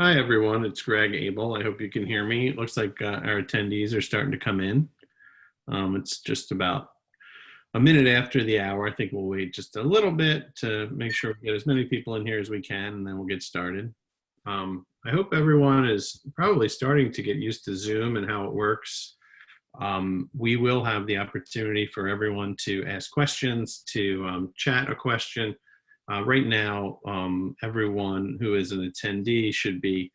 Hi, everyone. It's Greg Abel. I hope you can hear me. It looks like our attendees are starting to come in. It's just about a minute after the hour. I think we'll wait just a little bit to make sure we get as many people in here as we can, and then we'll get started. I hope everyone is probably starting to get used to Zoom and how it works. We will have the opportunity for everyone to ask questions, to chat a question. Right now, everyone who is an attendee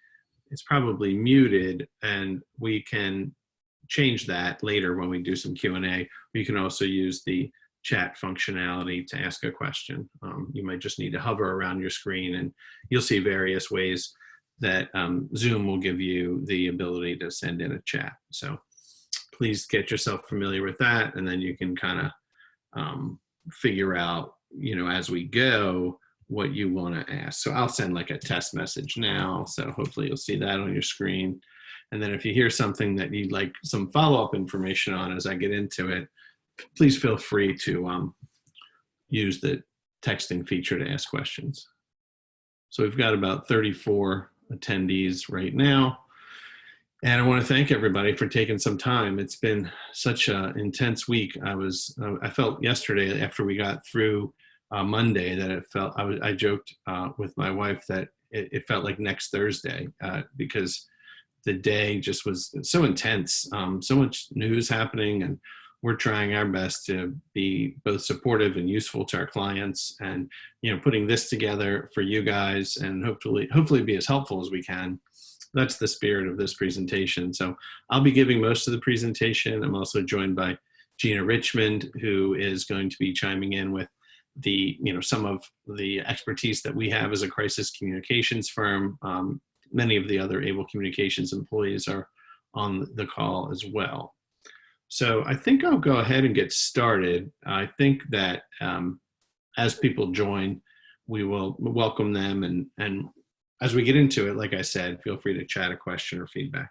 is probably muted, and we can change that later when we do some Q&A. You can also use the chat functionality to ask a question. You might just need to hover around your screen and you'll see various ways that Zoom will give you the ability to send in a chat. So please get yourself familiar with that, and then you can kind of figure out, as we go, what you want to ask. So I'll send like a test message now. So hopefully you'll see that on your screen. And then if you hear something that you'd like some follow-up information on as I get into it, please feel free to use the texting feature to ask questions. So we've got about 34 attendees right now. And I want to thank everybody for taking some time. It's been such an intense week. I felt yesterday after we got through Monday that I joked with my wife that it felt like next Thursday because the day just was so intense, so much news happening, and we're trying our best to be both supportive and useful to our clients, and putting this together for you guys, and hopefully be as helpful as we can. That's the spirit of this presentation. So I'll be giving most of the presentation. I'm also joined by Gina Richmond, who is going to be chiming in with some of the expertise that we have as a crisis communications firm. Many of the other Able Communications employees are on the call as well. So I think I'll go ahead and get started. I think that as people join, we will welcome them, and as we get into it, like I said, feel free to chat a question or feedback.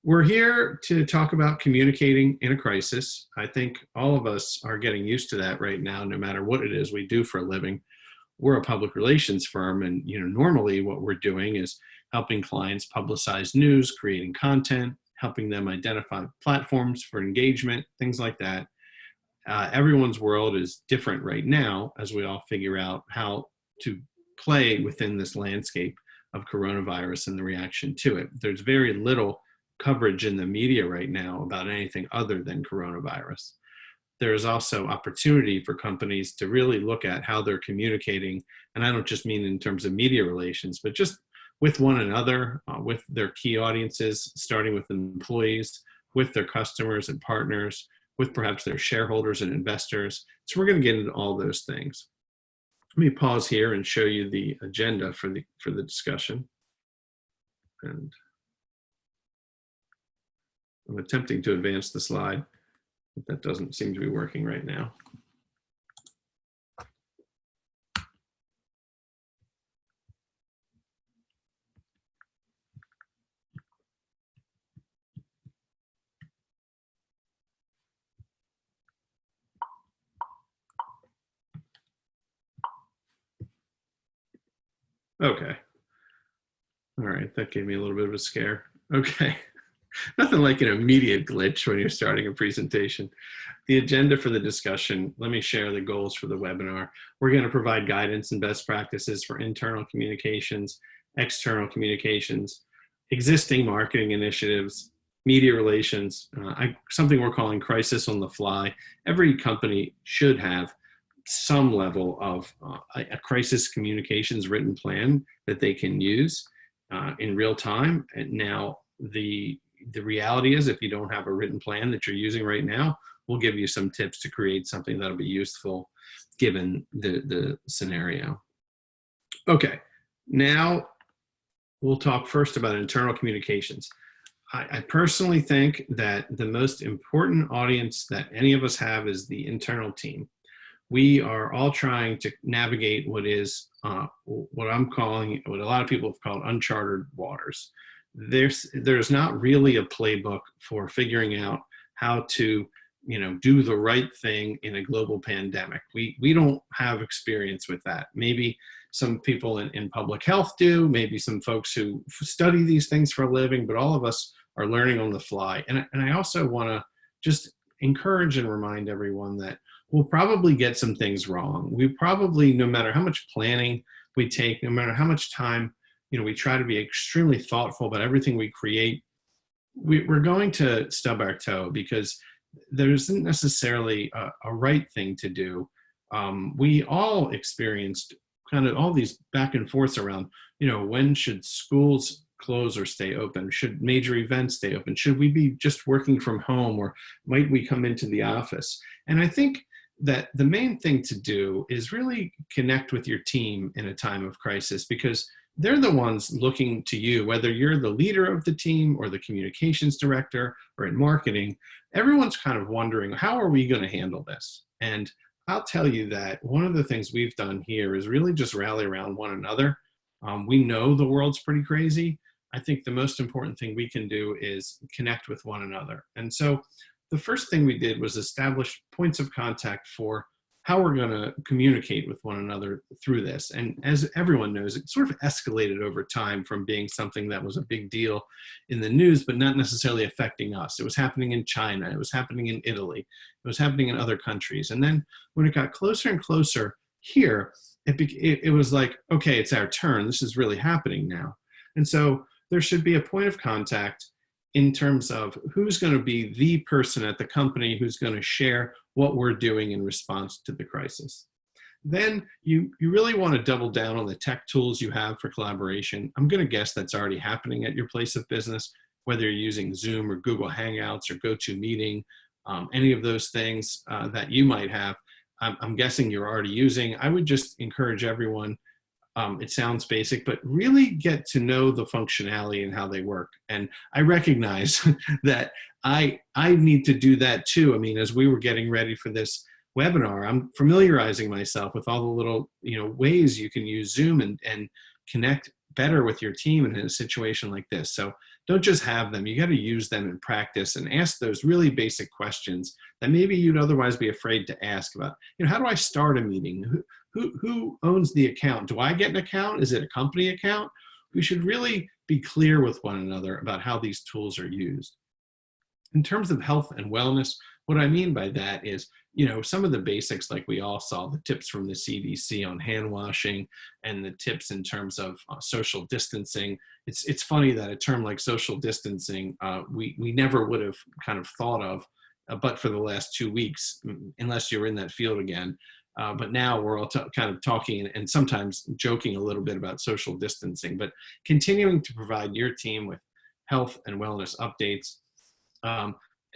We're here to talk about communicating in a crisis. I think all of us are getting used to that right now, no matter what it is we do for a living. We're a public relations firm, and normally what we're doing is helping clients publicize news, creating content, helping them identify platforms for engagement, things like that. Everyone's world is different right now as we all figure out how to play within this landscape of coronavirus and the reaction to it. There's very little coverage in the media right now about anything other than coronavirus. There is also opportunity for companies to really look at how they're communicating, and I don't just mean in terms of media relations, but just with one another, with their key audiences, starting with employees, with their customers and partners, with perhaps their shareholders and investors. So we're going to get into all those things. Let me pause here and show you the agenda for the discussion. And I'm attempting to advance the slide, but that doesn't seem to be working right now. Okay. All right, that gave me a little bit of a scare. Okay. Nothing like an immediate glitch when you're starting a presentation. The agenda for the discussion, let me share the goals for the webinar. We're going to provide guidance and best practices for internal communications, external communications, existing marketing initiatives, media relations, something we're calling crisis on the fly. Every company should have some level of a crisis communications written plan that they can use in real time. And now the reality is, if you don't have a written plan that you're using right now, we'll give you some tips to create something that'll be useful given the scenario. Okay, now we'll talk first about internal communications. I personally think that the most important audience that any of us have is the internal team. We are all trying to navigate what is what a lot of people have called uncharted waters. There's not really a playbook for figuring out how to do the right thing in a global pandemic. We don't have experience with that. Maybe some people in public health do, maybe some folks who study these things for a living, but all of us are learning on the fly. And I also want to just encourage and remind everyone that we'll probably get some things wrong. We probably, no matter how much planning we take, no matter how much time, we try to be extremely thoughtful about everything we create, we're going to stub our toe because there isn't necessarily a right thing to do. We all experienced kind of all these back and forths around, when should schools close or stay open? Should major events stay open? Should we be just working from home, or might we come into the office? And I think that the main thing to do is really connect with your team in a time of crisis, because they're the ones looking to you, whether you're the leader of the team or the communications director or in marketing. Everyone's kind of wondering, how are we going to handle this? And I'll tell you that one of the things we've done here is really just rally around one another. We know the world's pretty crazy. I think the most important thing we can do is connect with one another. And so the first thing we did was establish points of contact for how we're going to communicate with one another through this. And as everyone knows, it sort of escalated over time from being something that was a big deal in the news, but not necessarily affecting us. It was happening in China. It was happening in Italy. It was happening in other countries. And then when it got closer and closer here, it was like, okay, it's our turn. This is really happening now. And so there should be a point of contact in terms of who's going to be the person at the company who's going to share what we're doing in response to the crisis. Then you really want to double down on the tech tools you have for collaboration. I'm going to guess that's already happening at your place of business, whether you're using Zoom or Google Hangouts or GoToMeeting, any of those things that you might have. I'm guessing you're already using. I would just encourage everyone, it sounds basic, but really get to know the functionality and how they work. And I recognize that I need to do that too. I mean, as we were getting ready for this webinar, I'm familiarizing myself with all the little, ways you can use Zoom and connect better with your team in a situation like this. So don't just have them. You got to use them in practice and ask those really basic questions that maybe you'd otherwise be afraid to ask about. How do I start a meeting? Who owns the account? Do I get an account? Is it a company account? We should really be clear with one another about how these tools are used. In terms of health and wellness, what I mean by that is, some of the basics, like we all saw the tips from the CDC on hand washing and the tips in terms of social distancing. It's funny that a term like social distancing, we never would have kind of thought of, but for the last 2 weeks, unless you're in that field again. But now we're all kind of talking and sometimes joking a little bit about social distancing, but continuing to provide your team with health and wellness updates,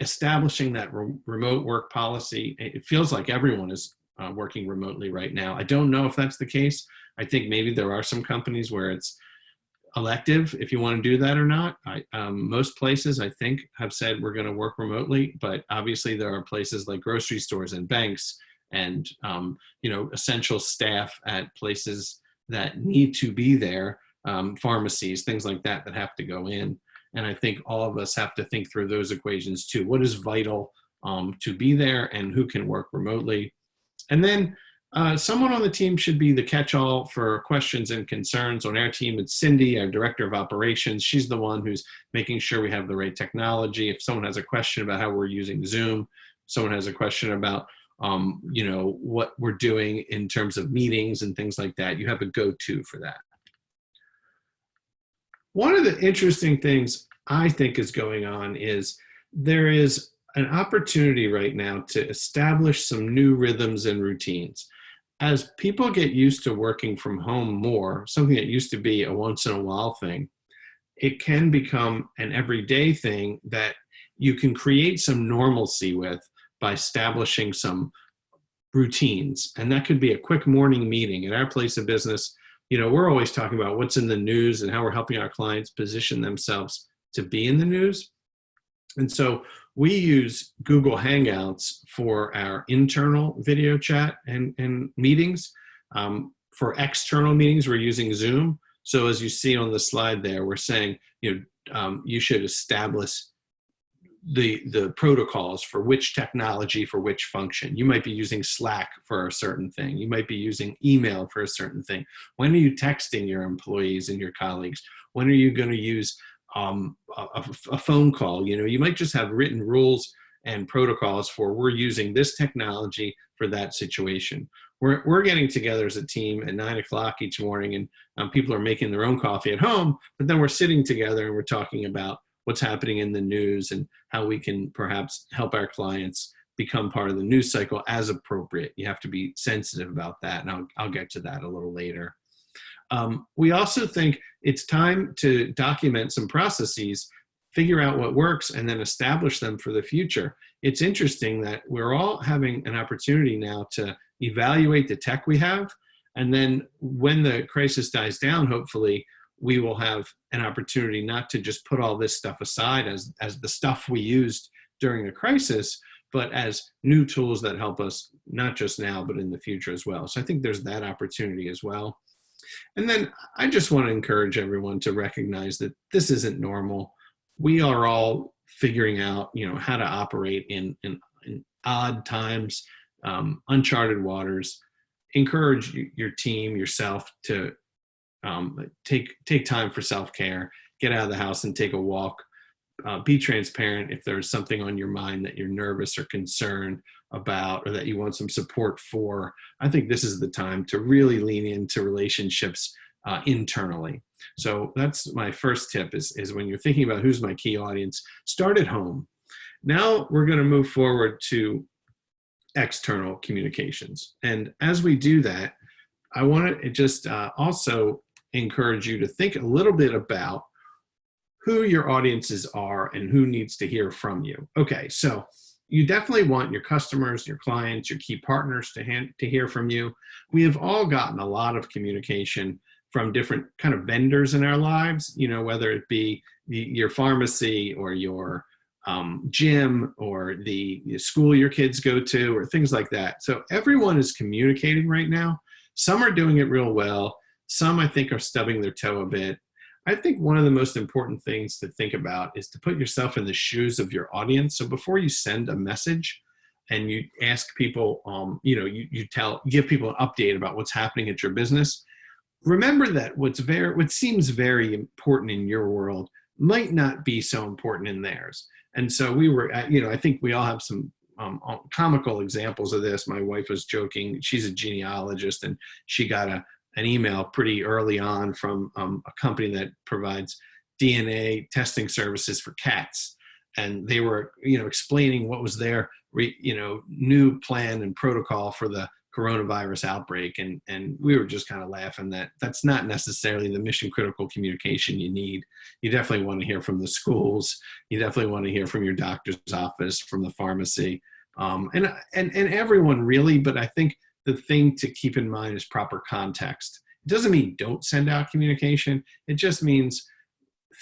establishing that remote work policy. It feels like everyone is working remotely right now. I don't know if that's the case. I think maybe there are some companies where it's elective if you want to do that or not. Most places, I think, have said we're going to work remotely, but obviously there are places like grocery stores and banks and essential staff at places that need to be there, pharmacies, things like that have to go in. And I think all of us have to think through those equations too. What is vital to be there, and who can work remotely? And then someone on the team should be the catch-all for questions and concerns. On our team, it's Cindy, our director of operations. She's the one who's making sure we have the right technology. If someone has a question about how we're using Zoom, someone has a question about what we're doing in terms of meetings and things like that, you have a go-to for that. One of the interesting things I think is going on is there is an opportunity right now to establish some new rhythms and routines. As people get used to working from home more, something that used to be a once in a while thing, it can become an everyday thing that you can create some normalcy with by establishing some routines. And that could be a quick morning meeting. At our place of business, we're always talking about what's in the news and how we're helping our clients position themselves to be in the news. And so we use Google Hangouts for our internal video chat and meetings. For external meetings, we're using Zoom. So as you see on the slide there, we're saying, you should establish the protocols for which technology for which function. You might be using Slack for a certain thing. You might be using email for a certain thing. When are you texting your employees and your colleagues? When are you going to use a phone call? You know, you might just have written rules and protocols for we're using this technology for that situation. We're getting together as a team at 9 o'clock each morning, and people are making their own coffee at home, but then we're sitting together and we're talking about what's happening in the news and how we can perhaps help our clients become part of the news cycle as appropriate. You have to be sensitive about that, and I'll get to that a little later. We also think it's time to document some processes, figure out what works, and then establish them for the future. It's interesting that we're all having an opportunity now to evaluate the tech we have, and then when the crisis dies down, hopefully, we will have an opportunity not to just put all this stuff aside as the stuff we used during a crisis, but as new tools that help us not just now, but in the future as well. So I think there's that opportunity as well. And then I just want to encourage everyone to recognize that this isn't normal. We are all figuring out, you know, how to operate in odd times, uncharted waters. Encourage your team, yourself to take time for self-care, get out of the house and take a walk. Be transparent if there's something on your mind that you're nervous or concerned about, or that you want some support for. I think this is the time to really lean into relationships internally. So that's my first tip is when you're thinking about who's my key audience, start at home. Now we're going to move forward to external communications. And as we do that, I want to just also encourage you to think a little bit about who your audiences are and who needs to hear from you. Okay, so you definitely want your customers, your clients, your key partners to hear from you. We have all gotten a lot of communication from different kind of vendors in our lives, you know, whether it be your pharmacy or your gym or the school your kids go to or things like that. So everyone is communicating right now. Some are doing it real well. Some, I think, are stubbing their toe a bit. I think one of the most important things to think about is to put yourself in the shoes of your audience. So before you send a message and you ask people, you know, you give people an update about what's happening at your business, remember that what seems very important in your world might not be so important in theirs. And so we were, you know, I think we all have some comical examples of this. My wife was joking. She's a genealogist, and she got an email pretty early on from a company that provides DNA testing services for cats. And they were, you know, explaining what was their, you know, new plan and protocol for the coronavirus outbreak. And we were just kind of laughing that that's not necessarily the mission critical communication you need. You definitely want to hear from the schools. You definitely want to hear from your doctor's office, from the pharmacy, and everyone really. But I think the thing to keep in mind is proper context. It doesn't mean don't send out communication. It just means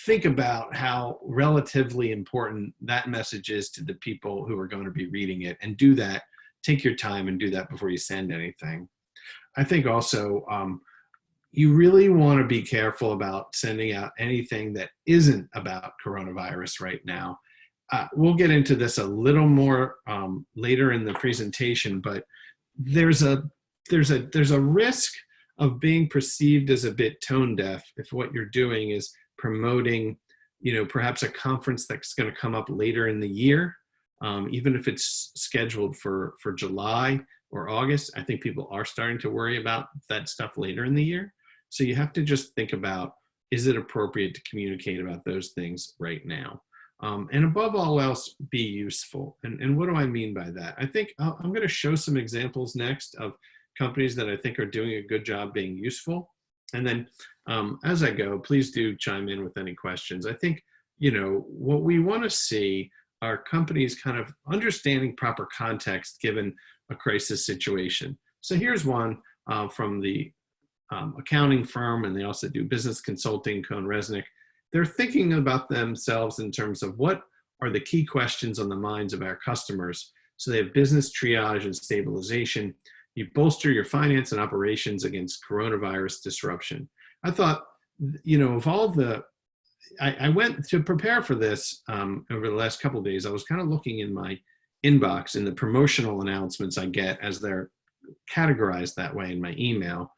think about how relatively important that message is to the people who are going to be reading it, and do that. Take your time and do that before you send anything. I think also you really want to be careful about sending out anything that isn't about coronavirus right now. We'll get into this a little more later in the presentation, but there's a risk of being perceived as a bit tone deaf if what you're doing is promoting, you know, perhaps a conference that's going to come up later in the year. Even if it's scheduled for July or August, I think people are starting to worry about that stuff later in the year. So you have to just think about, is it appropriate to communicate about those things right now? And above all else, be useful. And what do I mean by that? I think I'm going to show some examples next of companies that I think are doing a good job being useful. And then as I go, please do chime in with any questions. I think, you know, what we want to see are companies kind of understanding proper context given a crisis situation. So here's one from the accounting firm, and they also do business consulting, CohnReznick. They're thinking about themselves in terms of what are the key questions on the minds of our customers. So they have business triage and stabilization. You bolster your finance and operations against coronavirus disruption. I thought, you know, of all the I went to prepare for this over the last couple of days. I was kind of looking in my inbox in the promotional announcements I get as they're categorized that way in my email.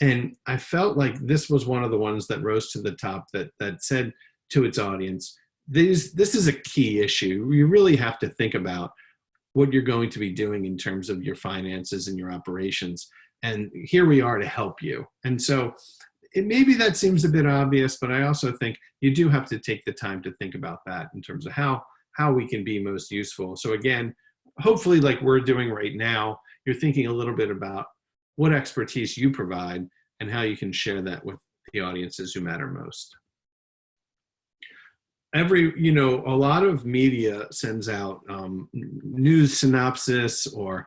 And I felt like this was one of the ones that rose to the top that said to its audience, this is a key issue. You really have to think about what you're going to be doing in terms of your finances and your operations. And here we are to help you. And so maybe that seems a bit obvious, but I also think you do have to take the time to think about that in terms of how we can be most useful. So again, hopefully like we're doing right now, you're thinking a little bit about what expertise you provide and how you can share that with the audiences who matter most. A lot of media sends out news synopsis or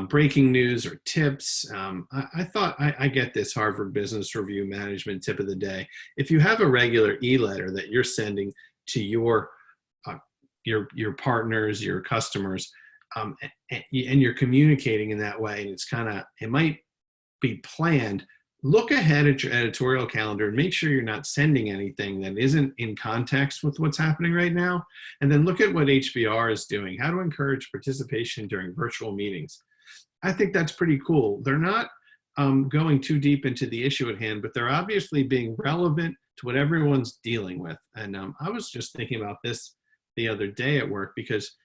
breaking news or tips. I thought I get this Harvard Business Review management tip of the day. If you have a regular e-letter that you're sending to your partners, your customers, and you're communicating in that way, and it might be planned, look ahead at your editorial calendar and make sure you're not sending anything that isn't in context with what's happening right now. And then look at what HBR is doing, how to encourage participation during virtual meetings. I think that's pretty cool. They're not going too deep into the issue at hand, but they're obviously being relevant to what everyone's dealing with. And I was just thinking about this the other day at work because,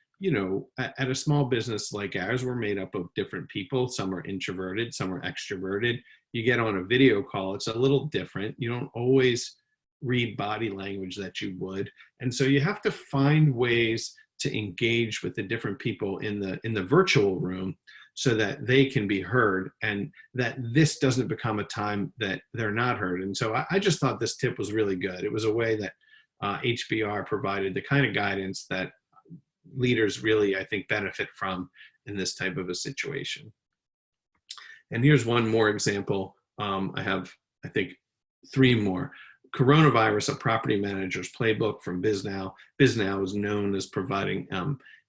at a small business like ours, we're made up of different people. Some are introverted, some are extroverted. You get on a video call, it's a little different. You don't always read body language that you would. And so you have to find ways to engage with the different people in the virtual room so that they can be heard and that this doesn't become a time that they're not heard. And so I just thought this tip was really good. It was a way that HBR provided the kind of guidance that leaders really, I think, benefit from in this type of a situation. And here's one more example. I have, I think, 3 more. Coronavirus, a property manager's playbook from Bisnow. Bisnow is known as providing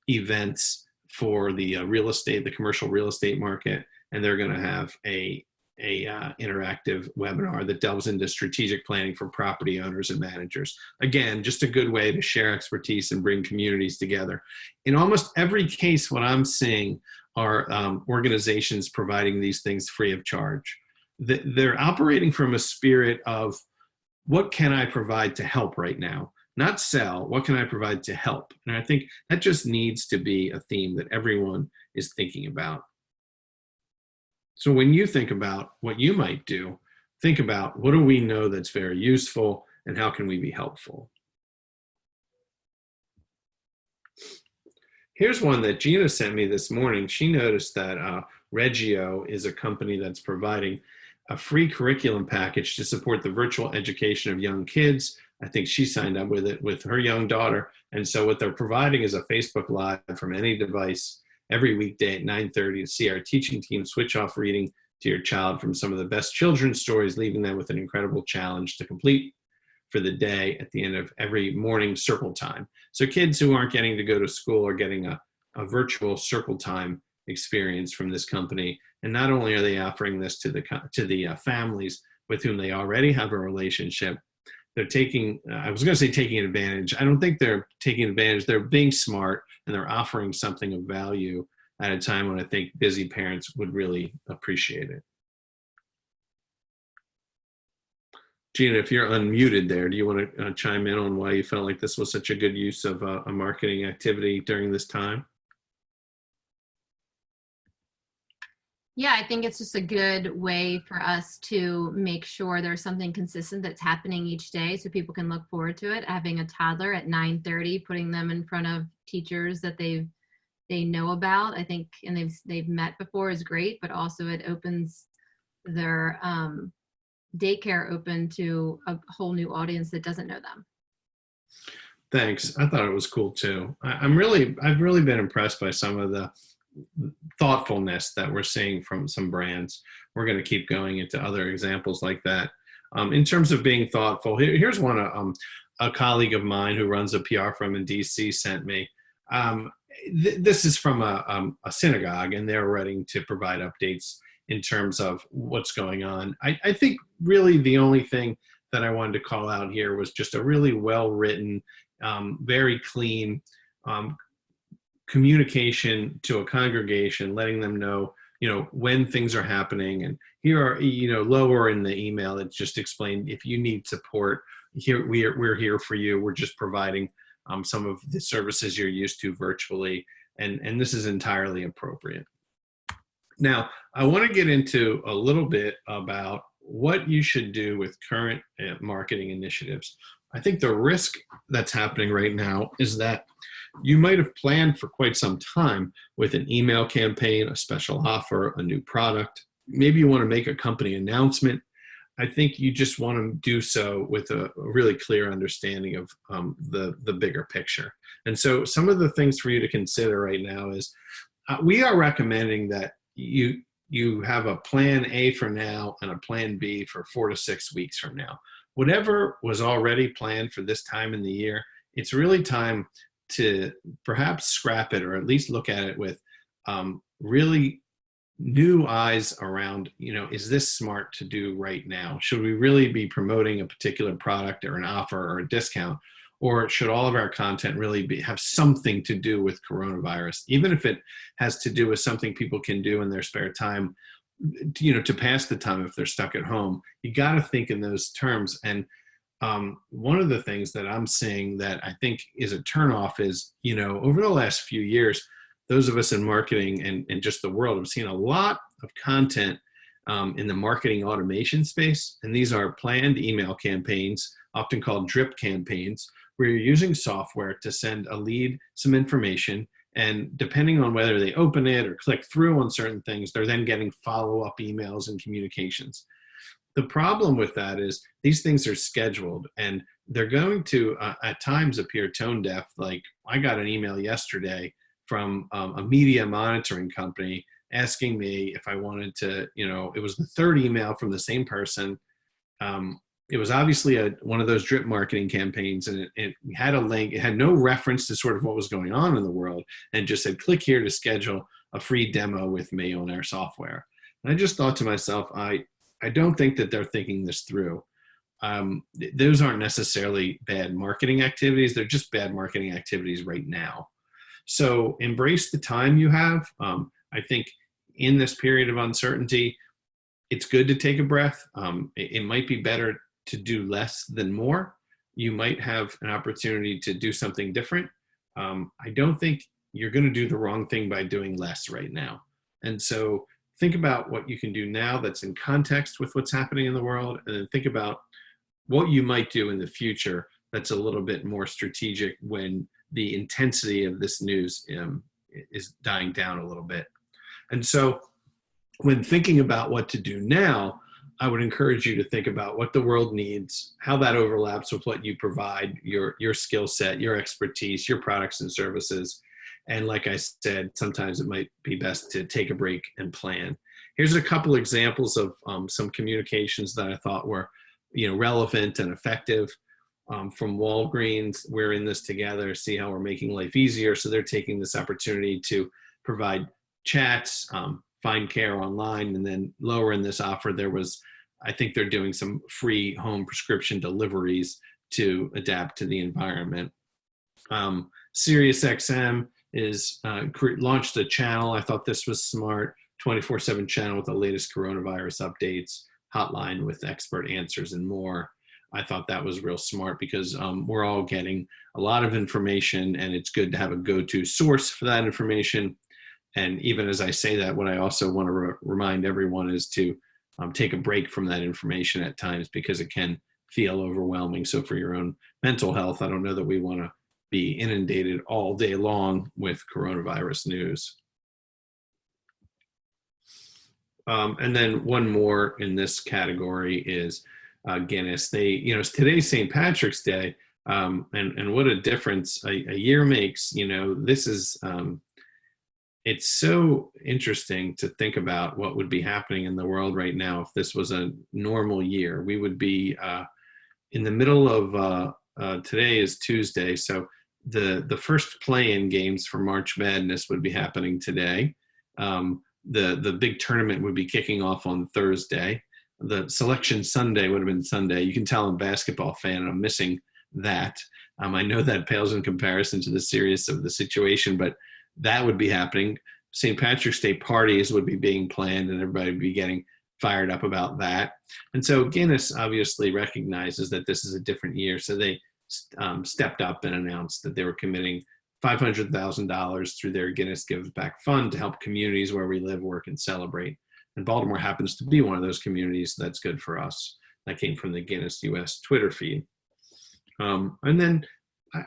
events for the the commercial real estate market, and they're going to have a interactive webinar that delves into strategic planning for property owners and managers. Again, just a good way to share expertise and bring communities together. In almost every case, what I'm seeing are organizations providing these things free of charge. They're operating from a spirit of, what can I provide to help right now? Not sell, what can I provide to help? And I think that just needs to be a theme that everyone is thinking about. So when you think about what you might do, think about, what do we know that's very useful and how can we be helpful? Here's one that Gina sent me this morning. She noticed that Reggio is a company that's providing a free curriculum package to support the virtual education of young kids. I think she signed up with it with her young daughter. And so what they're providing is a Facebook Live from any device every weekday at 9:30 to see our teaching team switch off reading to your child from some of the best children's stories, leaving them with an incredible challenge to complete for the day at the end of every morning circle time. So kids who aren't getting to go to school are getting a virtual circle time experience from this company. And not only are they offering this to the families with whom they already have a relationship, they're taking, I was going to say taking advantage. I don't think they're taking advantage. They're being smart and they're offering something of value at a time when I think busy parents would really appreciate it. Gina, if you're unmuted there, do you want to chime in on why you felt like this was such a good use of a marketing activity during this time? Yeah, I think it's just a good way for us to make sure there's something consistent that's happening each day so people can look forward to it. Having a toddler at 9:30, putting them in front of teachers that they know about, I think, and they've met before is great, but also it opens their daycare open to a whole new audience that doesn't know them. Thanks. I thought it was cool too. I've really been impressed by some of the thoughtfulness that we're seeing from some brands. We're going to keep going into other examples like that. In terms of being thoughtful, here's one a colleague of mine who runs a PR firm in DC sent me. This is from a synagogue, and they're ready to provide updates in terms of what's going on. I think really the only thing that I wanted to call out here was just a really well-written, very clean um, communication to a congregation, letting them know, when things are happening. And here are, lower in the email, it's just explained, if you need support, here we're here for you. We're just providing some of the services you're used to virtually, and this is entirely appropriate. Now, I want to get into a little bit about what you should do with current marketing initiatives. I think the risk that's happening right now is that you might have planned for quite some time with an email campaign, a special offer, a new product. Maybe you want to make a company announcement. I think you just want to do so with a really clear understanding of the bigger picture. And so some of the things for you to consider right now is we are recommending that you have a plan A for now and a plan B for 4 to 6 weeks from now. Whatever was already planned for this time in the year, it's really time to perhaps scrap it, or at least look at it with really new eyes around, is this smart to do right now? Should we really be promoting a particular product or an offer or a discount? Or should all of our content really have something to do with coronavirus, even if it has to do with something people can do in their spare time, to pass the time if they're stuck at home? You got to think in those terms. And one of the things that I'm seeing that I think is a turnoff is, over the last few years, those of us in marketing and just the world have seen a lot of content in the marketing automation space. And these are planned email campaigns, often called drip campaigns, where you're using software to send a lead some information. And depending on whether they open it or click through on certain things, they're then getting follow-up emails and communications. The problem with that is these things are scheduled, and they're going to at times appear tone deaf. Like, I got an email yesterday from a media monitoring company asking me if I wanted to, it was the third email from the same person. It was obviously one of those drip marketing campaigns, and it had a link. It had no reference to sort of what was going on in the world, and just said, click here to schedule a free demo with me on our software. And I just thought to myself, I don't think that they're thinking this through. Those aren't necessarily bad marketing activities. They're just bad marketing activities right now. So embrace the time you have. I think in this period of uncertainty, it's good to take a breath. It might be better to do less than more. You might have an opportunity to do something different. I don't think you're going to do the wrong thing by doing less right now. And so think about what you can do now that's in context with what's happening in the world, and then think about what you might do in the future that's a little bit more strategic when the intensity of this news is dying down a little bit. And so when thinking about what to do now, I would encourage you to think about what the world needs, how that overlaps with what you provide, your skill set, your expertise, your products and services. And like I said, sometimes it might be best to take a break and plan. Here's a couple examples of some communications that I thought were, relevant and effective. From Walgreens, we're in this together, see how we're making life easier. So they're taking this opportunity to provide chats, find care online, and then lower in this offer, I think they're doing some free home prescription deliveries to adapt to the environment. SiriusXM is launched a channel. I thought this was smart, 24/7 channel with the latest coronavirus updates, hotline with expert answers and more. I thought that was real smart because we're all getting a lot of information, and it's good to have a go-to source for that information. And even as I say that, what I also want to remind everyone is to take a break from that information at times, because it can feel overwhelming. So for your own mental health, I don't know that we want to be inundated all day long with coronavirus news. And then one more in this category is Guinness. Today's St. Patrick's Day, and what a difference a year makes. This is it's so interesting to think about what would be happening in the world right now if this was a normal year. We would be in the middle of today is Tuesday, so the first play-in games for March Madness would be happening today. The big tournament would be kicking off on Thursday. the selection Sunday would have been Sunday. You can tell I'm a basketball fan and I'm missing that. I know that pales in comparison to the seriousness of the situation, but that would be happening. St. Patrick's Day parties would be being planned and everybody would be getting fired up about that. And so Guinness obviously recognizes that this is a different year. So they stepped up and announced that they were committing $500,000 through their Guinness Gives Back Fund to help communities where we live, work, and celebrate. And Baltimore happens to be one of those communities. That's good for us. That came from the Guinness US Twitter feed. And then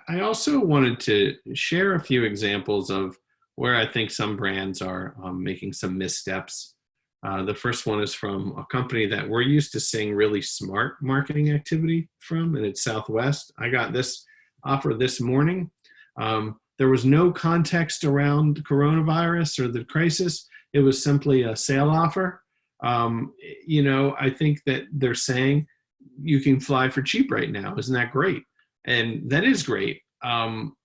I also wanted to share a few examples of where I think some brands are making some missteps. The first one is from a company that we're used to seeing really smart marketing activity from, and it's Southwest. I got this offer this morning. There was no context around coronavirus or the crisis. It was simply a sale offer. I think that they're saying you can fly for cheap right now. Isn't that great? And that is great.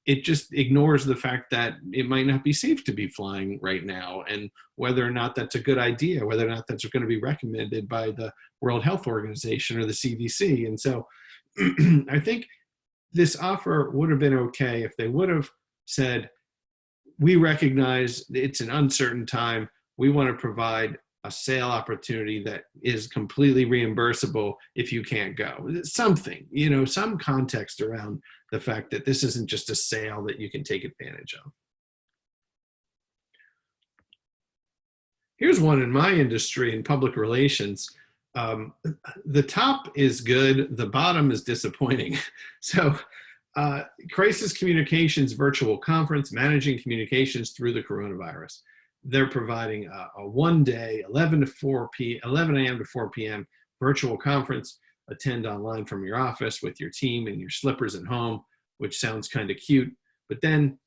It just ignores the fact that it might not be safe to be flying right now, and whether or not that's a good idea, whether or not that's going to be recommended by the World Health Organization or the CDC. And so I think this offer would have been okay if they would have said, we recognize it's an uncertain time. We want to provide a sale opportunity that is completely reimbursable if you can't go. Something, some context around the fact that this isn't just a sale that you can take advantage of. Here's one in my industry in public relations. The top is good, the bottom is disappointing. So Crisis Communications Virtual Conference, Managing Communications Through the Coronavirus. They're providing a one-day, 11 a.m. to 4 p.m. virtual conference. Attend online from your office with your team and your slippers at home, which sounds kind of cute. But then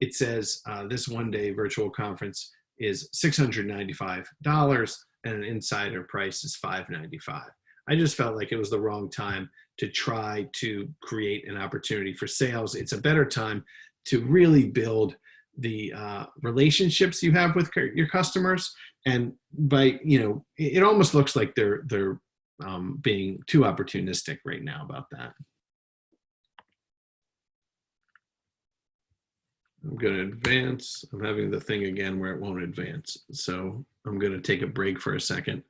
it says this one-day virtual conference is $695 and an insider price is $595. I just felt like it was the wrong time to try to create an opportunity for sales. It's a better time to really build the relationships you have with your customers. And it almost looks like they're being too opportunistic right now about that. I'm going to advance. I'm having the thing again where it won't advance. So I'm going to take a break for a second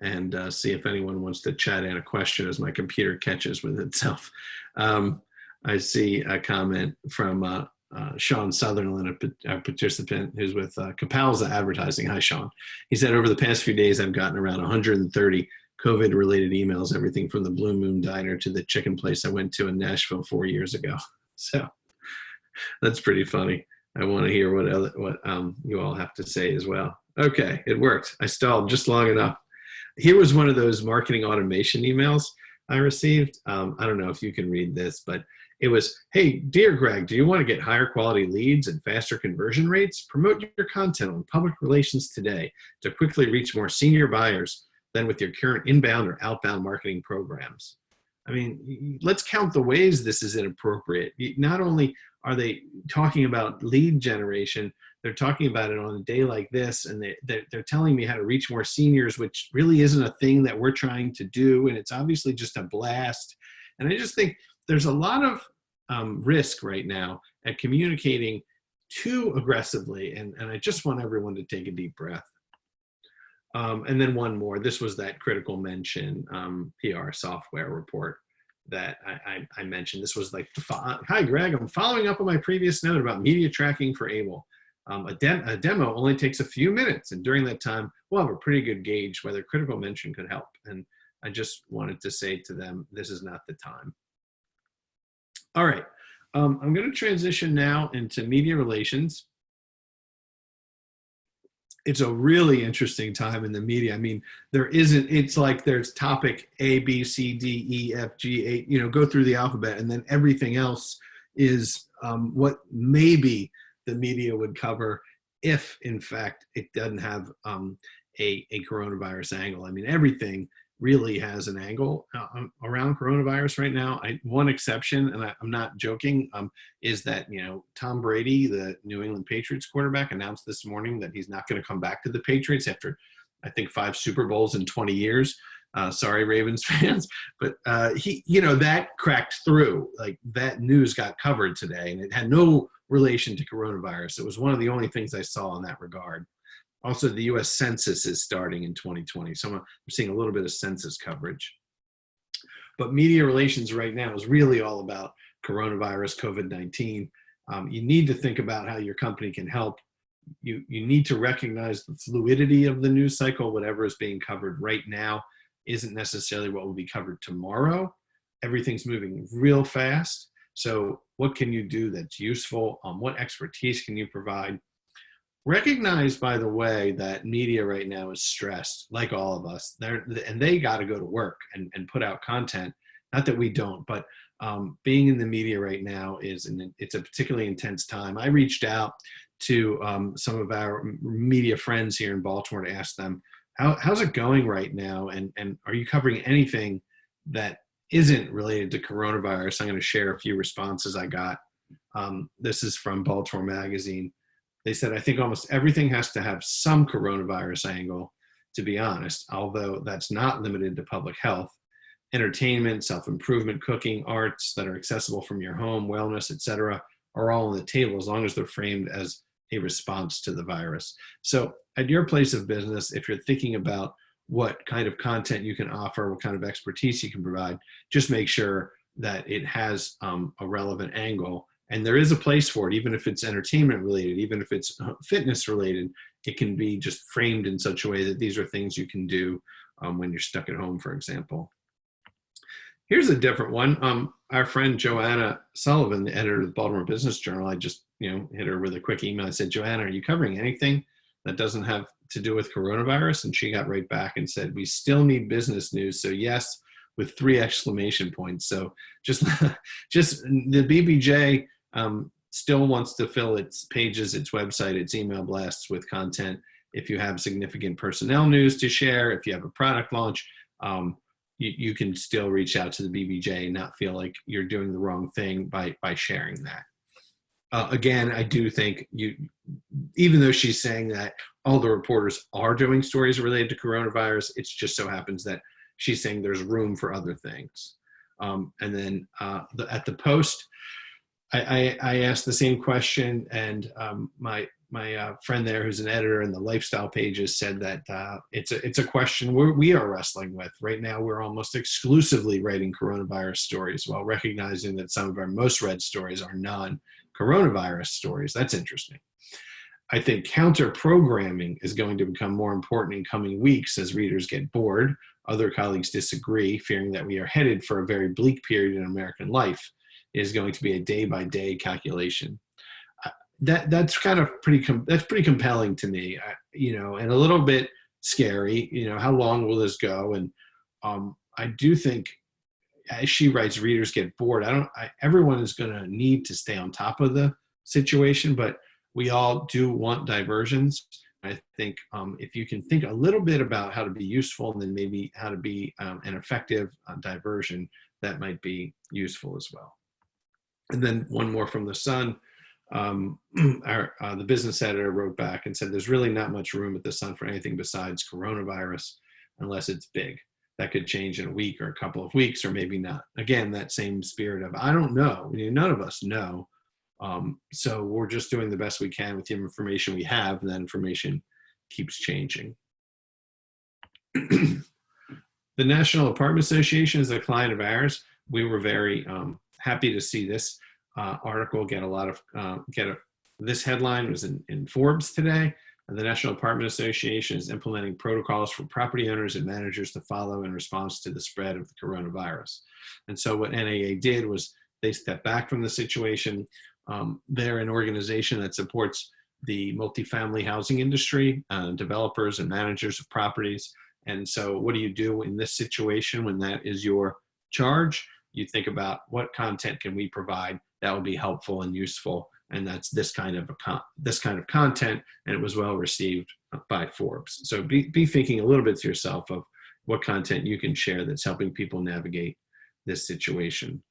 and see if anyone wants to chat in a question as my computer catches with itself. I see a comment from Sean Sutherland, a participant who's with Capalza Advertising. Hi, Sean. He said, over the past few days, I've gotten around 130 COVID-related emails, everything from the Blue Moon Diner to the chicken place I went to in Nashville 4 years ago. So that's pretty funny. I want to hear what you all have to say as well. Okay, it worked. I stalled just long enough. Here was one of those marketing automation emails I received. I don't know if you can read this, but it was, hey, dear Greg, do you want to get higher quality leads and faster conversion rates? Promote your content on public relations today to quickly reach more senior buyers than with your current inbound or outbound marketing programs. I mean, let's count the ways this is inappropriate. Not only are they talking about lead generation, they're talking about it on a day like this, and they're telling me how to reach more seniors, which really isn't a thing that we're trying to do, and it's obviously just a blast. And I just think there's a lot of risk right now at communicating too aggressively, and I just want everyone to take a deep breath. And then one more. This was that critical mention PR software report that I mentioned. This was like, hi, Greg, I'm following up on my previous note about media tracking for Able. A demo only takes a few minutes, and during that time, we'll have a pretty good gauge whether critical mention could help. And I just wanted to say to them, this is not the time. All right, I'm going to transition now into media relations. It's a really interesting time in the media. I mean, it's like there's topic A, B, C, D, E, F, G, A, go through the alphabet, and then everything else is what maybe the media would cover if, in fact, it doesn't have a coronavirus angle. I mean, everything really has an angle around coronavirus right now. One exception, and I'm not joking, is that, Tom Brady, the New England Patriots quarterback, announced this morning that he's not going to come back to the Patriots after, I think, 5 Super Bowls in 20 years. Sorry, Ravens fans, but he, that cracked through. Like that news got covered today, and it had no relation to coronavirus. It was one of the only things I saw in that regard. Also, the U.S. Census is starting in 2020, so I'm seeing a little bit of census coverage. But media relations right now is really all about coronavirus, COVID-19. You need to think about how your company can help. You need to recognize the fluidity of the news cycle. Whatever is being covered right now isn't necessarily what will be covered tomorrow. Everything's moving real fast. So what can you do that's useful? What expertise can you provide? Recognize, by the way, that media right now is stressed, like all of us. And they got to go to work and put out content. Not that we don't, but being in the media right now it's a particularly intense time. I reached out to some of our media friends here in Baltimore to ask them, how's it going right now? And are you covering anything that isn't related to coronavirus? I'm going to share a few responses I got. This is from Baltimore Magazine. They said, I think almost everything has to have some coronavirus angle, to be honest, although that's not limited to public health. Entertainment, self-improvement, cooking, arts that are accessible from your home, wellness, etc., are all on the table as long as they're framed as a response to the virus. So at your place of business, if you're thinking about what kind of content you can offer, what kind of expertise you can provide, just make sure that it has a relevant angle. And there is a place for it, even if it's entertainment related, even if it's fitness related, it can be just framed in such a way that these are things you can do when you're stuck at home, for example. Here's a different one. Our friend Joanna Sullivan, the editor of the Baltimore Business Journal, I just hit her with a quick email. I said, Joanna, are you covering anything that doesn't have to do with coronavirus? And she got right back and said, we still need business news. So yes, with 3 exclamation points. So just the BBJ still wants to fill its pages, its website, its email blasts with content. If you have significant personnel news to share, if you have a product launch, you can still reach out to the BBJ and not feel like you're doing the wrong thing by sharing that. Again, I do think even though she's saying that all the reporters are doing stories related to coronavirus, it just so happens that she's saying there's room for other things. And then at the Post, I asked the same question, and my friend there, who's an editor in the lifestyle pages, said that it's a question we are wrestling with right now. We're almost exclusively writing coronavirus stories, while recognizing that some of our most read stories are non-coronavirus stories. That's interesting. I think counter programming is going to become more important in coming weeks as readers get bored. Other colleagues disagree, fearing that we are headed for a very bleak period in American life. It is going to be a day-by-day calculation. That's kind of pretty compelling to me, and a little bit scary. How long will this go? And I do think, as she writes, readers get bored. Everyone is going to need to stay on top of the situation, but we all do want diversions. I think if you can think a little bit about how to be useful, and then maybe how to be an effective diversion, that might be useful as well. And then one more from the Sun. The business editor wrote back and said, there's really not much room at the Sun for anything besides coronavirus unless it's big. That could change in a week or a couple of weeks, or maybe not. Again, that same spirit of, I don't know. None of us know. So we're just doing the best we can with the information we have, and that information keeps changing. The National Apartment Association is a client of ours. We were very happy to see this article get a lot of this headline was in Forbes today. The National Apartment Association is implementing protocols for property owners and managers to follow in response to the spread of the coronavirus. And so what NAA did was they stepped back from the situation. They're an organization that supports the multifamily housing industry, developers and managers of properties. And so what do you do in this situation when that is your charge? You think about what content can we provide that will be helpful and useful, and that's this kind of content, and it was well received by Forbes. So be thinking a little bit to yourself of what content you can share that's helping people navigate this situation.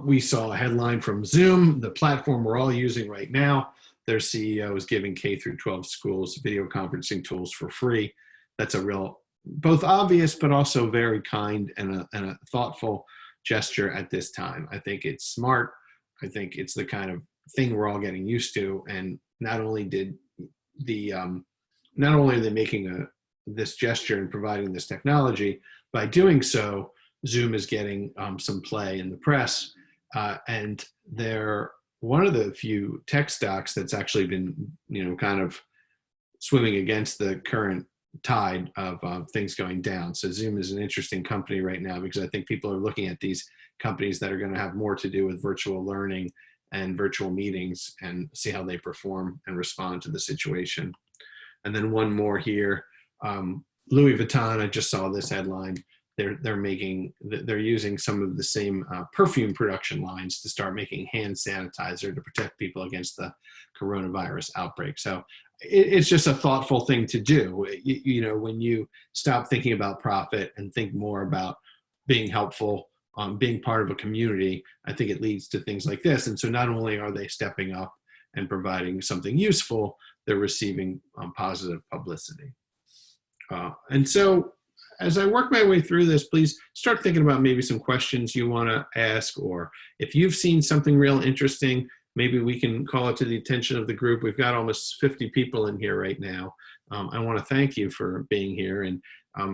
We saw a headline from Zoom, the platform we're all using right now. Their CEO is giving K through 12 schools video conferencing tools for free. That's a real both obvious, but also very kind and a thoughtful gesture at this time. I think it's smart. I think it's the kind of thing we're all getting used to. And not only did the, not only are they making this gesture and providing this technology, by doing so, Zoom is getting some play in the press. And they're one of the few tech stocks that's actually been, kind of swimming against the current tide of things going down. So Zoom is an interesting company right now because I think people are looking at these companies that are going to have more to do with virtual learning and virtual meetings and see how they perform and respond to the situation. And then one more here, Louis Vuitton, I just saw this headline. They're using some of the same perfume production lines to start making hand sanitizer to protect people against the coronavirus outbreak. So it's just a thoughtful thing to do. When you stop thinking about profit and think more about being helpful, being part of a community, I think it leads to things like this. And so not only are they stepping up and providing something useful, they're receiving positive publicity. And so as I work my way through this, please start thinking about maybe some questions you want to ask, or if you've seen something real interesting, maybe we can call it to the attention of the group. We've got almost 50 people in here right now. I want to thank you for being here. And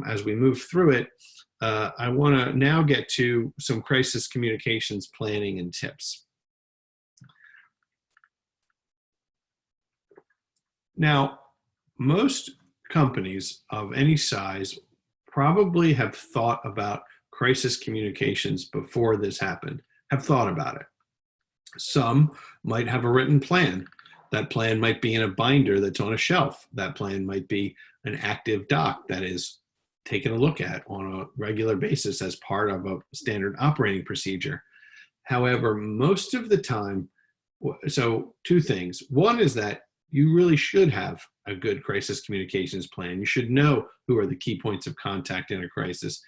as we move through it, I want to now get to some crisis communications planning and tips. Now, most companies of any size probably have thought about crisis communications before this happened, have thought about it. Some might have a written plan. That plan might be in a binder that's on a shelf. That plan might be an active doc that is taken a look at on a regular basis as part of a standard operating procedure. However, most of the time, so two things. One is that you really should have a good crisis communications plan. You should know who are the key points of contact in a crisis.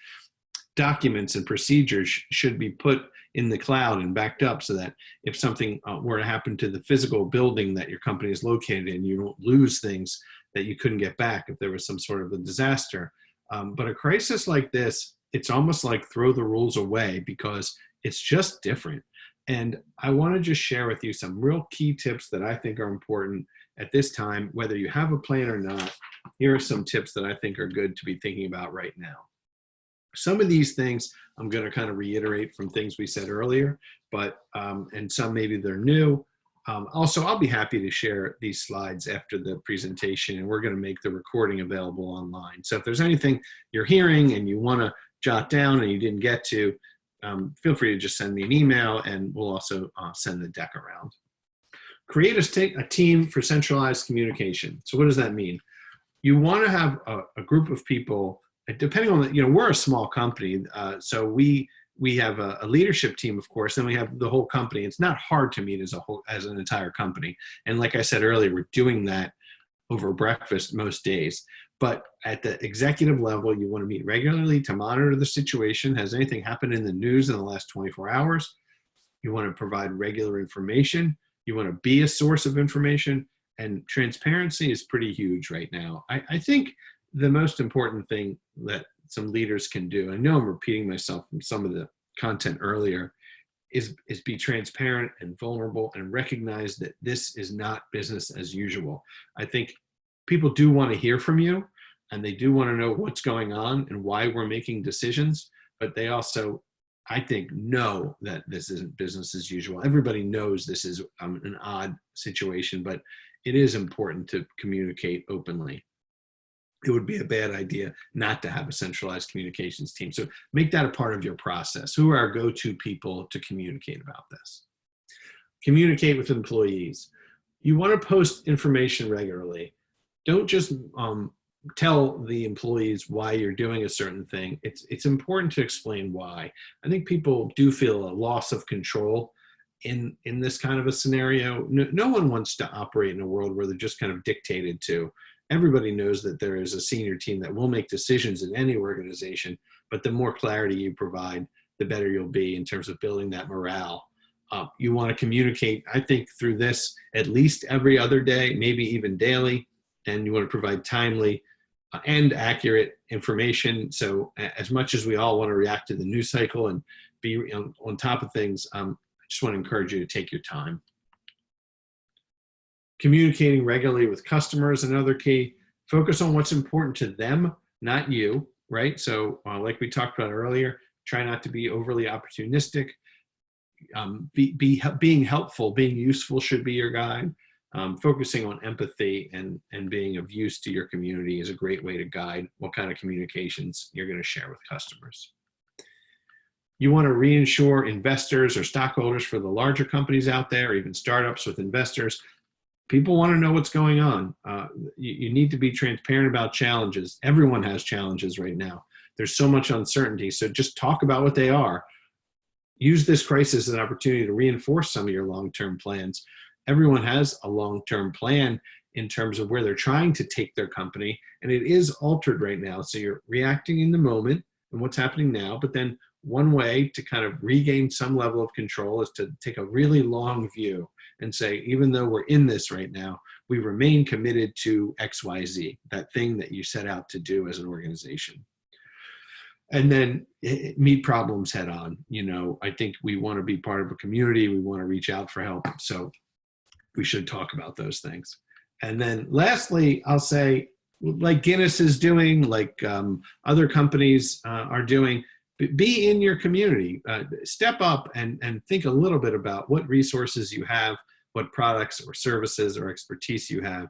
Documents and procedures should be put in the cloud and backed up so that if something were to happen to the physical building that your company is located in, you don't lose things that you couldn't get back if there was some sort of a disaster. But a crisis like this, it's almost like throw the rules away because it's just different. And I want to just share with you some real key tips that I think are important at this time, whether you have a plan or not. Here are some tips that I think are good to be thinking about right now. Some of these things I'm going to kind of reiterate from things we said earlier, but and some maybe they're new. Also, I'll be happy to share these slides after the presentation, and we're going to make the recording available online. So if there's anything you're hearing and you want to jot down and you didn't get to, feel free to just send me an email, and we'll also send the deck around. Create a team for centralized communication. So what does that mean? You want to have a group of people, depending on the, we're a small company, so we have a leadership team, of course, then we have the whole company. It's not hard to meet as an entire company. And like I said earlier, we're doing that over breakfast most days. But at the executive level, you want to meet regularly to monitor the situation. Has anything happened in the news in the last 24 hours? You want to provide regular information. You want to be a source of information. And transparency is pretty huge right now. I think the most important thing that some leaders can do, I know I'm repeating myself from some of the content earlier, is be transparent and vulnerable and recognize that this is not business as usual. I think people do want to hear from you, and they do want to know what's going on and why we're making decisions, but they also, I think, know that this isn't business as usual. Everybody knows this is an odd situation, but it is important to communicate openly. It would be a bad idea not to have a centralized communications team. So make that a part of your process. Who are our go-to people to communicate about this? Communicate with employees. You want to post information regularly. Don't just tell the employees why you're doing a certain thing. It's important to explain why. I think people do feel a loss of control in this kind of a scenario. No one wants to operate in a world where they're just kind of dictated to. Everybody knows that there is a senior team that will make decisions in any organization, but the more clarity you provide, the better you'll be in terms of building that morale. You want to communicate, I think, through this at least every other day, maybe even daily, and you want to provide timely and accurate information. So as much as we all want to react to the news cycle and be on top of things, I just want to encourage you to take your time. Communicating regularly with customers, another key. Focus on what's important to them, not you, right? So like we talked about earlier, try not to be overly opportunistic. Being helpful, being useful should be your guide. Focusing on empathy and being of use to your community is a great way to guide what kind of communications you're going to share with customers. You want to reinsure investors or stockholders for the larger companies out there, or even startups with investors. People want to know what's going on. You need to be transparent about challenges. Everyone has challenges right now. There's so much uncertainty. So just talk about what they are. Use this crisis as an opportunity to reinforce some of your long-term plans. Everyone has a long-term plan in terms of where they're trying to take their company, and it is altered right now. So you're reacting in the moment and what's happening now, but then one way to kind of regain some level of control is to take a really long view and say, even though we're in this right now, we remain committed to XYZ, that thing that you set out to do as an organization. And then meet problems head on. I think we want to be part of a community. We want to reach out for help. So we should talk about those things. And then lastly, I'll say, like Guinness is doing, like other companies are doing, be in your community. Step up and think a little bit about what resources you have, what products or services or expertise you have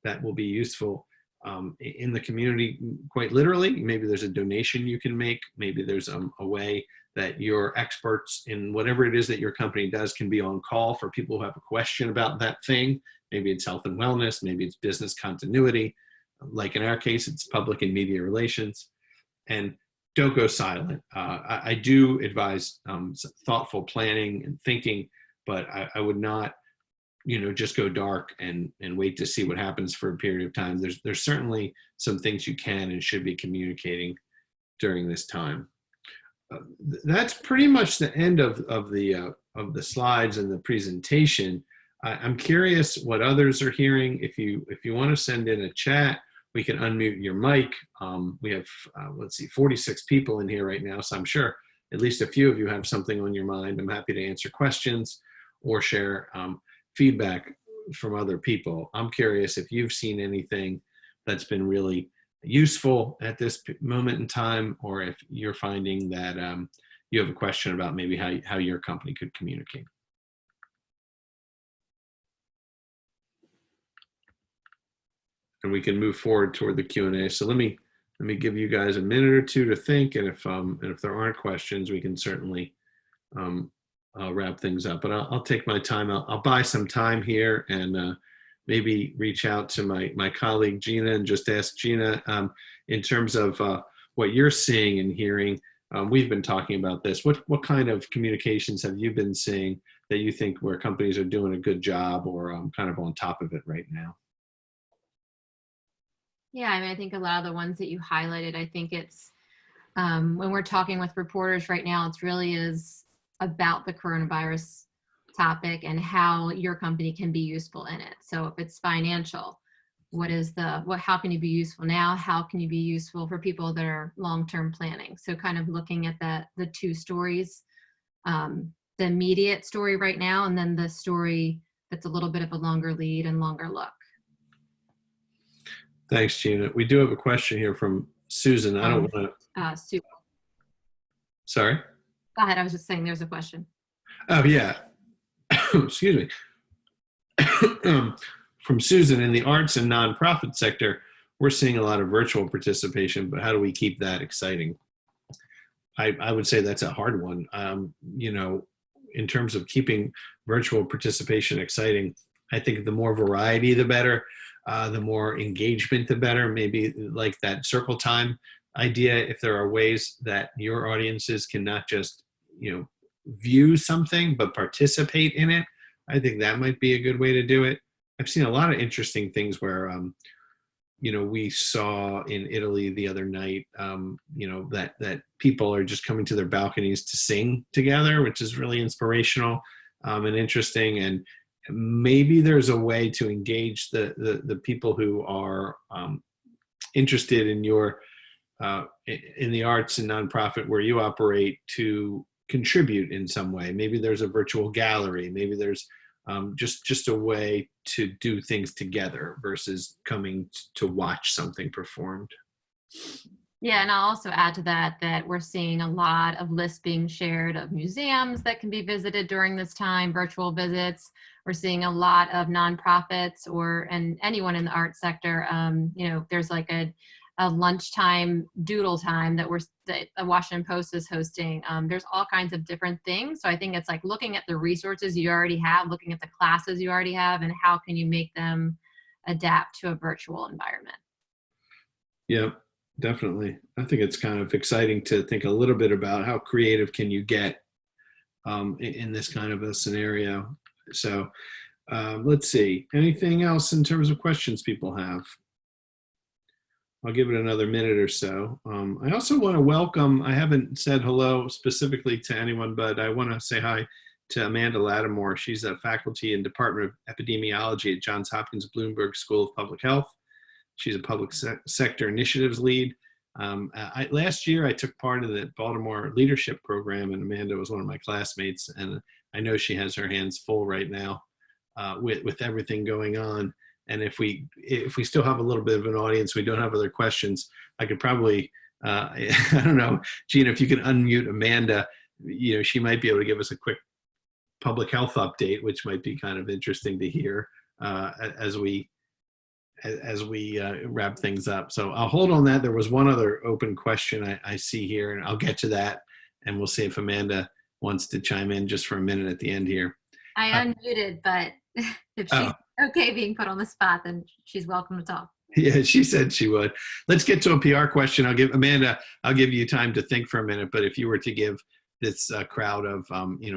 that will be useful in the community, quite literally. Maybe there's a donation you can make. Maybe there's a way that your experts in whatever it is that your company does can be on call for people who have a question about that thing. Maybe it's health and wellness. Maybe it's business continuity. Like in our case, it's public and media relations. And don't go silent. I do advise thoughtful planning and thinking, but I would not, just go dark and wait to see what happens for a period of time. There's certainly some things you can and should be communicating during this time. That's pretty much the end of the slides and the presentation. I'm curious what others are hearing. If you want to send in a chat, we can unmute your mic. We have, 46 people in here right now, so I'm sure at least a few of you have something on your mind. I'm happy to answer questions or share feedback from other people. I'm curious if you've seen anything that's been really useful at this moment in time, or if you're finding that you have a question about maybe how your company could communicate. And we can move forward toward the Q&A. So let me give you guys a minute or two to think, and if there aren't questions, we can certainly wrap things up. But I'll take my time. I'll buy some time here and maybe reach out to my colleague Gina and just ask Gina in terms of what you're seeing and hearing. We've been talking about this. What kind of communications have you been seeing that you think where companies are doing a good job or kind of on top of it right now? Yeah, I think a lot of the ones that you highlighted, I think it's when we're talking with reporters right now, it really is about the coronavirus topic and how your company can be useful in it. So if it's financial, how can you be useful now? How can you be useful for people that are long-term planning? So kind of looking at the two stories, the immediate story right now, and then the story that's a little bit of a longer lead and longer look. Thanks, Gina. We do have a question here from Susan. I don't want to. Sue. Sorry? Go ahead. I was just saying there's a question. Oh, yeah. Excuse me. From Susan, in the arts and nonprofit sector, we're seeing a lot of virtual participation, but how do we keep that exciting? I would say that's a hard one. In terms of keeping virtual participation exciting, I think the more variety, the better. The more engagement, the better. Maybe like that circle time idea, if there are ways that your audiences can not just, view something, but participate in it, I think that might be a good way to do it. I've seen a lot of interesting things where, we saw in Italy the other night, that people are just coming to their balconies to sing together, which is really inspirational and interesting. And maybe there's a way to engage the people who are interested in your in the arts and nonprofit where you operate to contribute in some way. Maybe there's a virtual gallery. Maybe there's just a way to do things together versus coming to watch something performed. Yeah, and I'll also add to that that we're seeing a lot of lists being shared of museums that can be visited during this time, virtual visits. We're seeing a lot of nonprofits and anyone in the art sector. There's like a lunchtime doodle time that the Washington Post is hosting. There's all kinds of different things. So I think it's like looking at the resources you already have, looking at the classes you already have, and how can you make them adapt to a virtual environment. Yeah. Definitely. I think it's kind of exciting to think a little bit about how creative can you get in this kind of a scenario. So let's see. Anything else in terms of questions people have? I'll give it another minute or so. I also want to welcome, I haven't said hello specifically to anyone, but I want to say hi to Amanda Lattimore. She's a faculty in Department of Epidemiology at Johns Hopkins Bloomberg School of Public Health. She's a public sector initiatives lead. Last year, I took part in the Baltimore Leadership Program, and Amanda was one of my classmates. And I know she has her hands full right now with everything going on. And if we still have a little bit of an audience, we don't have other questions, I could probably, I don't know, Gina, if you can unmute Amanda, she might be able to give us a quick public health update, which might be kind of interesting to hear as we wrap things up. So I'll hold on that. There was one other open question I see here, and I'll get to that, and we'll see if Amanda wants to chime in just for a minute at the end here. I unmuted, but if she's okay being put on the spot, then she's welcome to talk. Yeah, she said she would. Let's get to a PR question. I'll give you time to think for a minute, but if you were to give this crowd of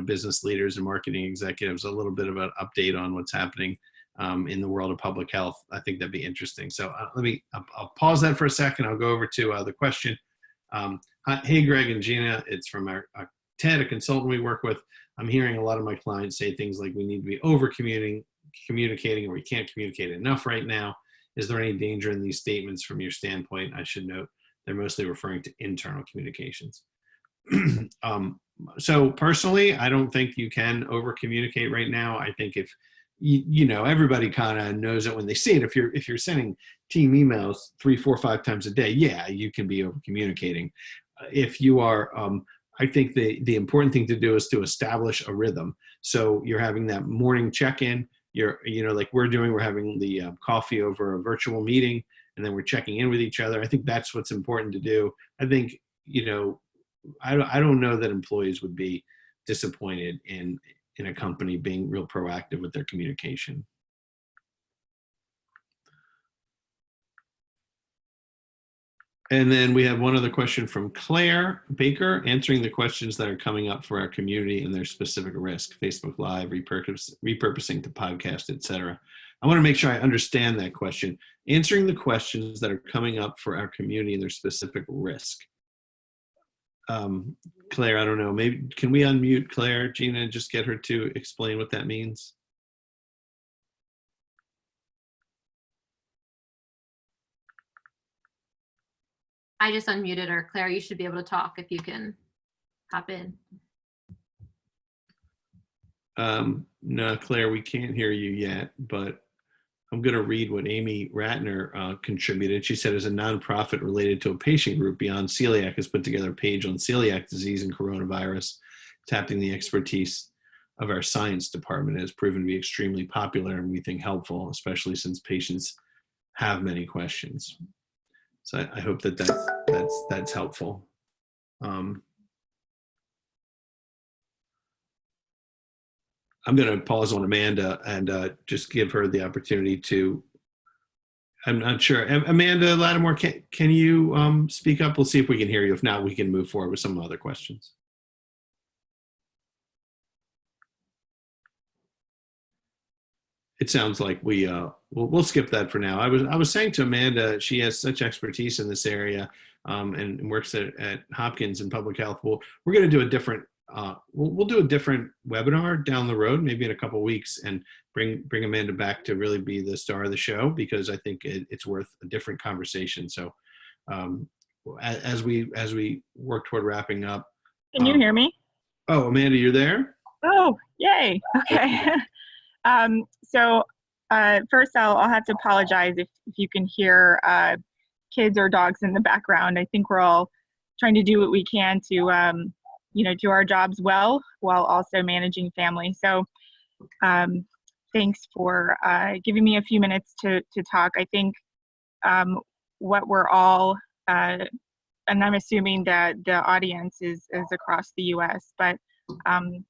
business leaders and marketing executives a little bit of an update on what's happening in the world of public health, I think that'd be interesting. So I'll pause that for a second. I'll go over to the question. Hey, Greg and Gina, it's from our Ted, a consultant we work with. I'm hearing a lot of my clients say things like we need to be over communicating, or we can't communicate enough right now. Is there any danger in these statements from your standpoint? I should note they're mostly referring to internal communications. So personally, I don't think you can over communicate right now. I think if everybody kind of knows it when they see it. If you're sending team emails 3, 4, 5 times a day, yeah, you can be over communicating. If you are, I think the important thing to do is to establish a rhythm. So you're having that morning check-in. Like we're having the coffee over a virtual meeting, and then we're checking in with each other. I think that's what's important to do. I think, I don't know that employees would be disappointed in a company being real proactive with their communication. And then we have one other question from Claire Baker, answering the questions that are coming up for our community and their specific risk, Facebook Live, repurposing to podcast, etc. I want to make sure I understand that question. Answering the questions that are coming up for our community and their specific risk. Claire, I don't know, maybe can we unmute Claire, Gina, and just get her to explain what that means? I just unmuted her. Claire, you should be able to talk if you can hop in. No, Claire, we can't hear you yet, but I'm going to read what Amy Ratner contributed. She said, as a nonprofit related to a patient group beyond celiac, has put together a page on celiac disease and coronavirus, tapping the expertise of our science department. It has proven to be extremely popular and we think helpful, especially since patients have many questions. So I hope that's helpful. I'm going to pause on Amanda and just give her the opportunity to, I'm not sure. Amanda Lattimore, can you speak up? We'll see if we can hear you. If not, we can move forward with some other questions. It sounds like we'll skip that for now. I was saying to Amanda, she has such expertise in this area and works at Hopkins in public health. Well, we're going to do a different we'll do a different webinar down the road, maybe in a couple of weeks, and bring Amanda back to really be the star of the show, because I think it's worth a different conversation. So um, as we work toward wrapping up. Can you hear me? Oh, Amanda, you're there? Oh, yay. Okay. So first I'll have to apologize if you can hear kids or dogs in the background. I think we're all trying to do what we can to, do our jobs well while also managing family. So thanks for giving me a few minutes to talk. I think what we're all, and I'm assuming that the audience is across the US, but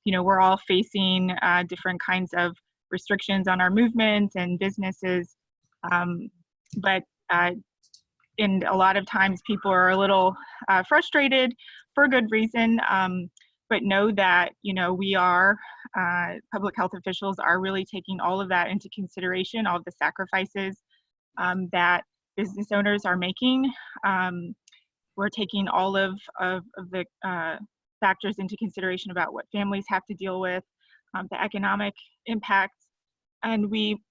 we're all facing different kinds of restrictions on our movement and businesses. But and a lot of times people are a little frustrated for good reason, but know that, we are, public health officials are really taking all of that into consideration, all of the sacrifices that business owners are making. We're taking all of the factors into consideration about what families have to deal with, the economic impacts. And we,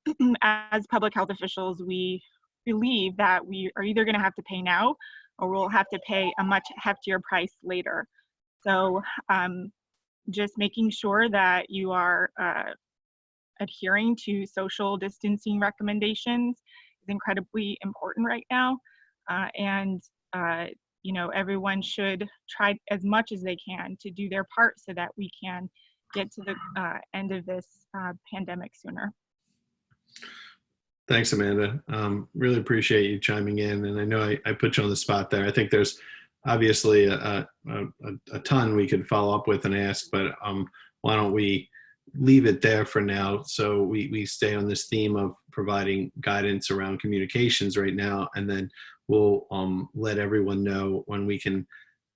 as public health officials, we believe that we are either going to have to pay now or we'll have to pay a much heftier price later. So just making sure that you are adhering to social distancing recommendations is incredibly important right now. Everyone should try as much as they can to do their part so that we can get to the end of this pandemic sooner. Thanks, Amanda. Really appreciate you chiming in. And I know I put you on the spot there. I think there's obviously a ton we could follow up with and ask, but why don't we leave it there for now, so we stay on this theme of providing guidance around communications right now, and then we'll let everyone know when we can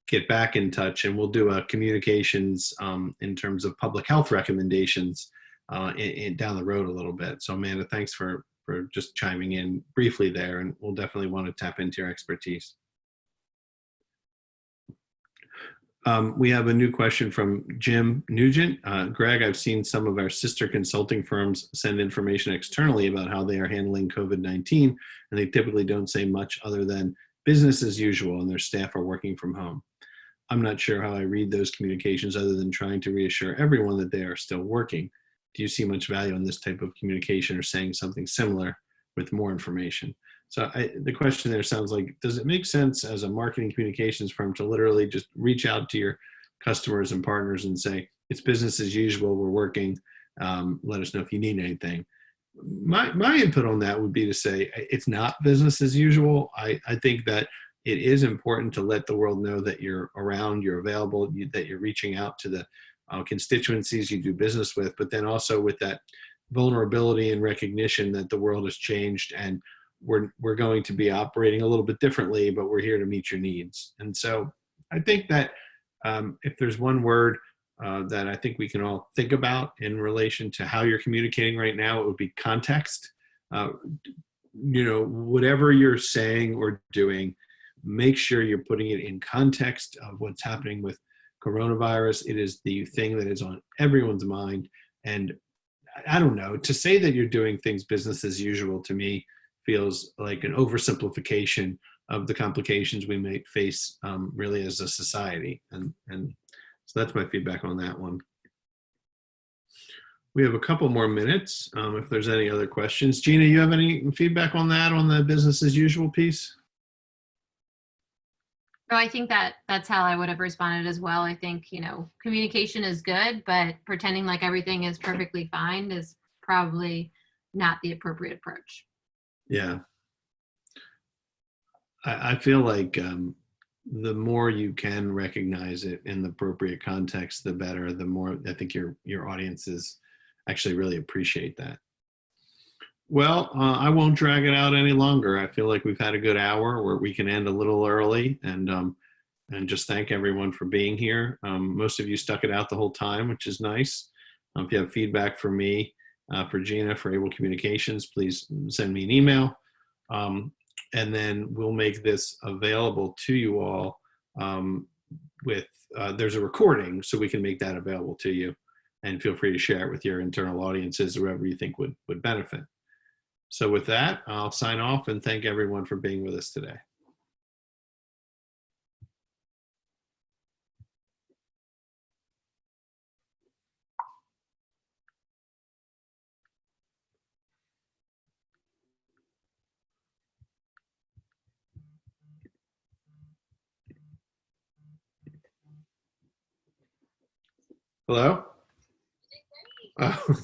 get back in touch, and we'll do a communications in terms of public health recommendations down the road a little bit. So Amanda, thanks for just chiming in briefly there, and we'll definitely want to tap into your expertise. We have a new question from Jim Nugent. Greg, I've seen some of our sister consulting firms send information externally about how they are handling COVID-19, and they typically don't say much other than business as usual and their staff are working from home. I'm not sure how I read those communications other than trying to reassure everyone that they are still working. Do you see much value in this type of communication or saying something similar with more information? So the question there sounds like, does it make sense as a marketing communications firm to literally just reach out to your customers and partners and say, it's business as usual, we're working, let us know if you need anything? My input on that would be to say, it's not business as usual. I think that it is important to let the world know that you're around, you're available, that you're reaching out to the constituencies you do business with, but then also with that vulnerability and recognition that the world has changed and we're going to be operating a little bit differently, but we're here to meet your needs. And so I think that if there's one word that I think we can all think about in relation to how you're communicating right now, it would be context. Whatever you're saying or doing, make sure you're putting it in context of what's happening with coronavirus. It is the thing that is on everyone's mind. And I don't know, to say that you're doing things business as usual to me feels like an oversimplification of the complications we might face really as a society. And so that's my feedback on that one. We have a couple more minutes if there's any other questions. Gina, you have any feedback on that, on the business as usual piece? No, I think that's how I would have responded as well. I think, communication is good, but pretending like everything is perfectly fine is probably not the appropriate approach. Yeah. I feel like the more you can recognize it in the appropriate context, the better, the more I think your audiences actually really appreciate that. Well, I won't drag it out any longer. I feel like we've had a good hour where we can end a little early, and just thank everyone for being here. Most of you stuck it out the whole time, which is nice. If you have feedback for me, for Gina, for Able Communications, please send me an email. And then we'll make this available to you all there's a recording, so we can make that available to you, and feel free to share it with your internal audiences or whoever you think would benefit. So with that, I'll sign off and thank everyone for being with us today. Hello? Oh,